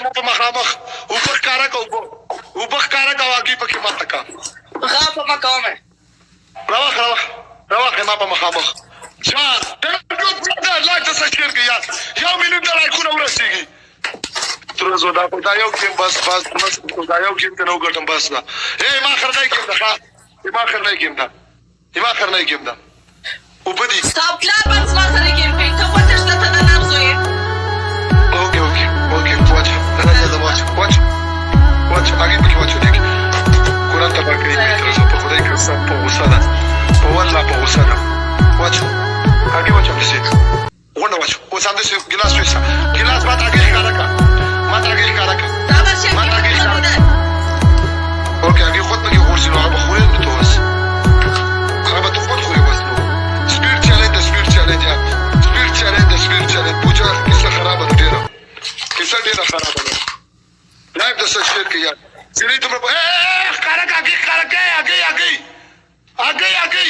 ما په مخامخ وبخ کارا کو وبخ کارا کا واقعي پکې ماته کا غا په مقامه راوخ ما په مخامخ جان دا لا ته سچیر کې یو منټ راکونه ورسیږي تر زه دا په دا یو کې بس دا یو کې ته نو ګټم بس دا ما خرنای کې دا ما خرنای کې دا وبدي ستاپ کلار بس ما سره کې په ته پټه شته ته نه راځوي watch आगे पीछे watch देखिए कुरान का बाकी नहीं तो पकड़े कि सब पोसा था पोवल्ला पोसा था watch आगे watch आप से वो ना watch वो सामने से गिलास बात आगे ही करा दादा शेख ओके आगे खुद में ये कुर्सी लो आप खुले में तो बस अब तो खुद खुले बस लो स्पीड चैलेंज पूछा किसका खराब है तेरा किसका तेरा खराब है लाइव दस शेयर किया सीरी तुम आगे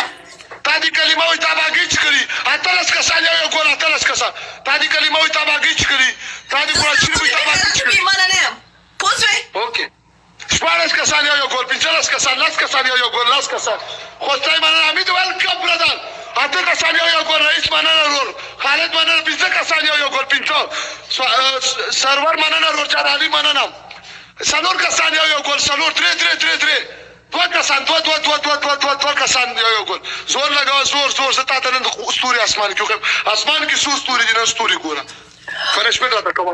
तादी कलिमा होई ताब आगे करी अतलस का साल यो गोल अतलस का सा तादी कलिमा होई ताब आगे करी तादी गोल चिर होई ताब आगे करी mana ne पोसवे ओके स्पारस का साल यो गोल पिंचलस का साल लास का साल यो गोल लास का साल खोस्ताई माना अमित वेलकम ब्रदर आते का साल यो गोल रईस माना रोल खालिद माना बिजनेस का साल यो गोल पिंचो सर्वर माना रोल चाराली माना नाम Salor Kasan yo gol salor 3 دو کسان یو ګول زور لګاو زور زه تا ته نن ستوري اسمان کې اسمان کې څو ستوري دي نن ستوري ګوره پنشمنت راته کوم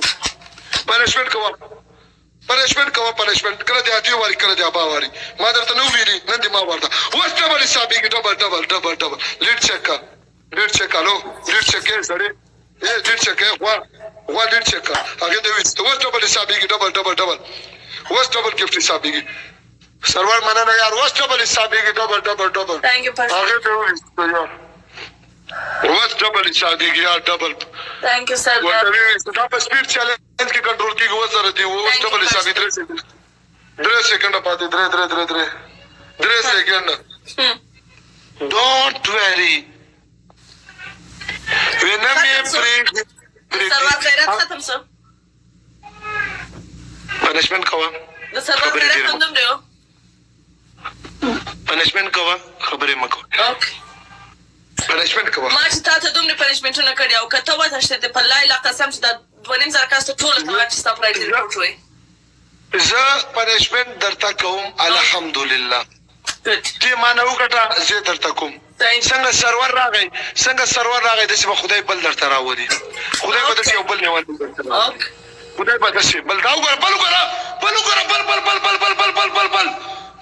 پنشمنت کله دی اتي واری کله دی ابا واری ما درته نو ویلي نن دی ما ورته وست ډبل حسابي کې ډبل لیډ چک الو لیډ چک سره لیډ چک وا لیډ چک هغه دی وست ډبل حسابي کې ډبل وست ډبل کې حسابي کې सर्वर मना ना यार वस्ट डबल हिसाबी की डबल थैंक यू आगे तो यार वस्ट डबल हिसाबी की यार डबल थैंक यू सर वो तभी पे स्पीड चैलेंज की कंट्रोल की वो जरूरत थी वो वस्ट डबल हिसाबी 3 सेकंड पाते 3 second don't worry when me break server खैरत खत्म सर पनिशमेंट कवा सर्वर खैरत खत्म दियो पनिशमेंट कवा खबरें मको ओके पनिशमेंट कवा ما چې تاسو دومره پنیشمنټونه کړی او کته وته شته په لای لا قسم چې د ونیم زر کاسته ټول ته چې تاسو راځي ریپورت وي زه پنیشمنت درته کوم الحمدلله چې ما نو کټه زه درته کوم څنګه سرور راغی د څه خدای بل درته راوړي خدای به د یو بل نه وایي خدای به د څه بل دا وګوره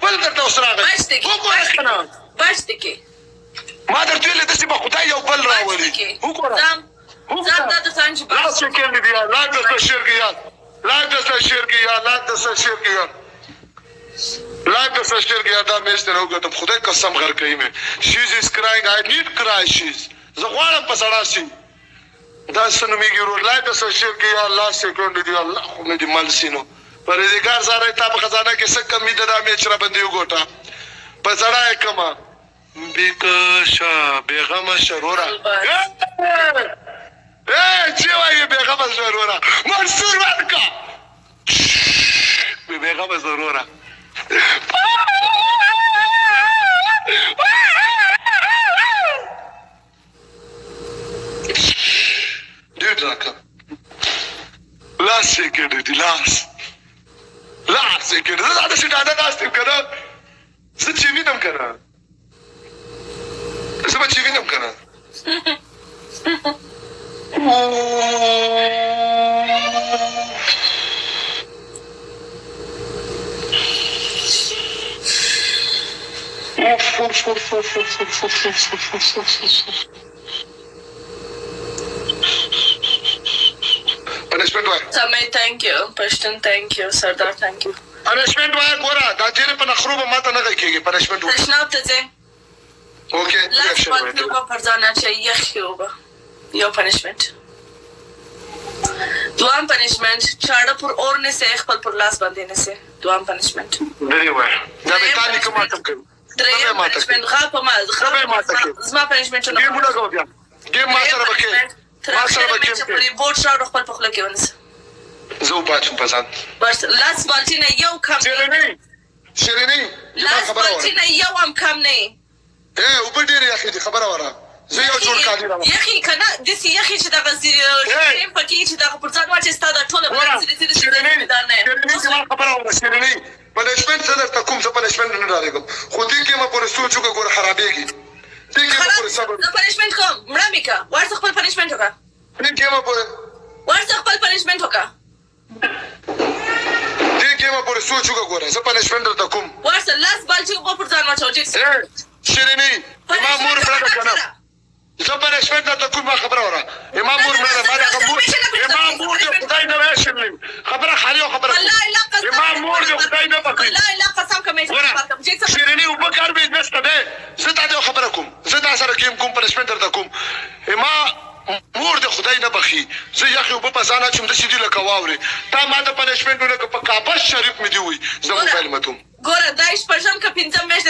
بل درته وسراغی باشته کې ما درته ویل د څه خدای یو بل راوړي وګوره زم دا د سانج لا سکند دی لا د شیر کې دا مېشته نو ګټم خدای قسم غر کوي مې شیز از کرایګ آی نیډ کرای شیز زه غواړم په سړا شي دا سنمیږي ورو لا د شیر کې یا الله سکند دی الله خو مې دې مال سينو پرېګار سره ته په خزانه کې څه کمی ده مې چر باندې وګټه په سړا کما بیکشا بیغم شرورا چی وایي بیغم شرورا منصور ورکا بیغم شرورا Dude, like last second, last second. This is not last second. This is chivin kara. This is chivin kara. Punishment why? Samay, thank you. Pashtan, thank you. Sardar, thank you. Punishment why? Gora, da jere pa nakhruba mata na kiyegi punishment. Tashnab taze. Okay. Last one ko farzana chahiye hoga. Yo punishment. दुआम punishment चाड़ापुर और ने से खपल पर लास बांधने से दुआम punishment. Very well. Da betani kama tam kar. Drei punishment khapa ma zma punishment na. Game lagaw diya. Game master bakhe. Master बच्चे रिपोर्ट शाउट खपल पखला के वनस زه وباسم په ځان بس لاس بالټي نه یو کم شیرینی لاس بالټي نه یو هم کم نه اوبه ډېرې یخې دي خبره وره زه یو جوړ کالي راوړم یخي که نه داسې یخي چې دغه شریم پکې چې دغه پر ځان واچې ستا دا ټوله شیرینی زما خبره وره شیرینی پنشمنټ زه درته کوم زه پنشمنټ نه ډارېږم خو دې کې مه پورې سوچ وکړه ګوره خرابېږي دې کې مه پورې صبر زه پنشمنټ کوم مړه مې که ورځه خپل پنشمنټ وکړه دې کې مه پورې ورځه خپل پنشمنټ وکړه دې کې مه پورې سوچ وکړه ګوره زه پنشمنټ درته کوم ورځه لاس بالټي اوبه پر ځان واچوه شیرینی ما مور مړه ده که نه زه پنشمنټ درته کوم ما خبره وره ما مور مړه ده ما دغه مور د خدای نه وایه شیرینی خبره خالي او خبره ما مور د خدای نه بخي شیرینی اوبه کار بزنس ته دی زه تا د خبره کوم زه تا سره کیم کوم پنشمنټ درته کوم ما مور د خدای نه بخي زه یخې اوبه په ځان اچوم داسې دي لکه واورې تا ما ته پنشمنټ ولکه په کعبه شریف مې دي وي زه موبایل متوم ګوره دا شپږم که پنځم میاشتې